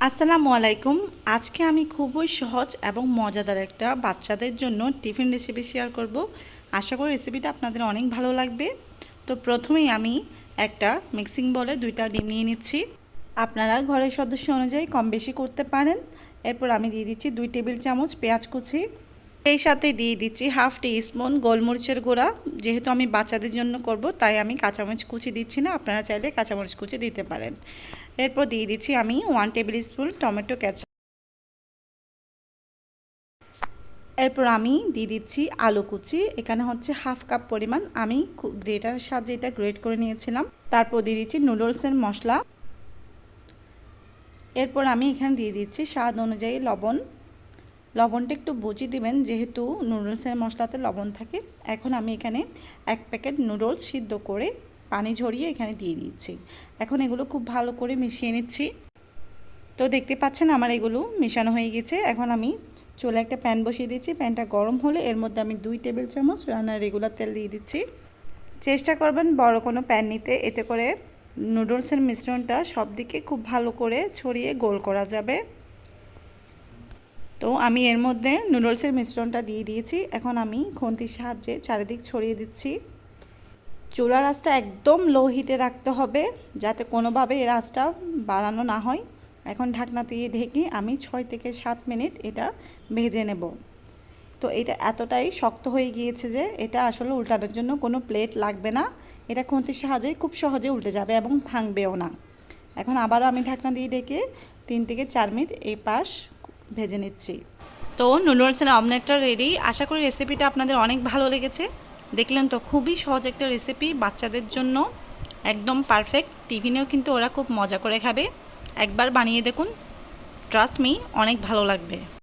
আসসালামু আলাইকুম। আজকে আমি খুবই সহজ এবং মজাদার একটা বাচ্চাদের জন্য টিফিন রেসিপি শেয়ার করব। আশা করি রেসিপিটা আপনাদের অনেক ভালো লাগবে। তো প্রথমেই আমি একটা মিক্সিং বলে 2টা ডিম নিয়ে নিচ্ছি। আপনারা ঘরের সদস্য অনুযায়ী কম বেশি করতে পারেন। এরপর আমি দিয়ে দিচ্ছি 2 টেবিল চামচ পেঁয়াজ কুচি। এই সাথে দিয়ে দিচ্ছি হাফ টি স্পুন গোলমরিচের গুঁড়া। যেহেতু আমি বাচ্চাদের জন্য করব তাই আমি কাঁচামরিচ কুচি দিচ্ছি না, আপনারা চাইলে কাঁচামরিচ কুচি দিতে পারেন। এরপর দিয়ে দিচ্ছি আমি 1 টেবিল স্পুন টমেটো কেচাপ। এরপর আমি দিয়ে দিচ্ছি আলু কুচি। এখানে হচ্ছে হাফ কাপ পরিমাণ আমি গ্রেটারের সাহায্যে এটা গ্রেট করে নিয়েছিলাম। তারপর দিয়ে দিচ্ছি নুডলসের মশলা। এরপর আমি এখানে দিয়ে দিচ্ছি স্বাদ অনুযায়ী লবণ। লবণটা একটু বুঝিয়ে দিবেন যেহেতু নুডলসের মশলাতে লবণ থাকে। এখন আমি এখানে 1 প্যাকেট নুডলস সিদ্ধ করে পানি ঝরিয়ে এখানে দিয়ে দিচ্ছি। এখন এগুলো খুব ভালো করে মিশিয়ে নিচ্ছি। তো দেখতে পাচ্ছেন আমার এগুলো মেশানো হয়ে গেছে। এখন আমি চুলায় একটা প্যান বসিয়ে দিচ্ছি। প্যানটা গরম হলে এর মধ্যে আমি 2 টেবিল চামচ রান্নার রেগুলার তেল দিয়ে দিচ্ছি। চেষ্টা করবেন বড় কোনো প্যান নিতে, এতে করে নুডলসের মিশ্রণটা সব দিকে খুব ভালো করে ছড়িয়ে গোল করা যাবে। তো আমি এর মধ্যে নুডলসের মিশ্রণটা দিয়ে দিয়েছি। এখন আমি খুন্তির সাহায্যে চারিদিক ছড়িয়ে দিচ্ছি। চুলার আঁচটা একদম লো হিটে রাখতে হবে যাতে কোনোভাবে এর আঁচটা বাড়ানো না হয়। এখন ঢাকনা দিয়ে ঢেকে আমি 6 থেকে 7 মিনিট এটা ভেজে নেব। তো এটা এতটাই শক্ত হয়ে গিয়েছে যে এটা আসলে উল্টানোর জন্য কোনো প্লেট লাগবে না। এটা খুন্তির সাহায্যে খুব সহজে উল্টে যাবে এবং ভাঙবেও না। এখন আবারও আমি ঢাকনা দিয়ে ঢেকে 3 থেকে 4 মিনিট এই পাশ ভেজে নিচ্ছি। তো নুডলসের অমলেটটা রেডি। আশা করি রেসিপিটা আপনাদের অনেক ভালো লেগেছে। দেখলেন তো খুবই সহজ একটা রেসিপি, বাচ্চাদের জন্য একদম পারফেক্ট। টিফিনেও কিন্তু ওরা খুব মজা করে খাবে। একবার বানিয়ে দেখুন, ট্রাস্ট মি অনেক ভালো লাগবে।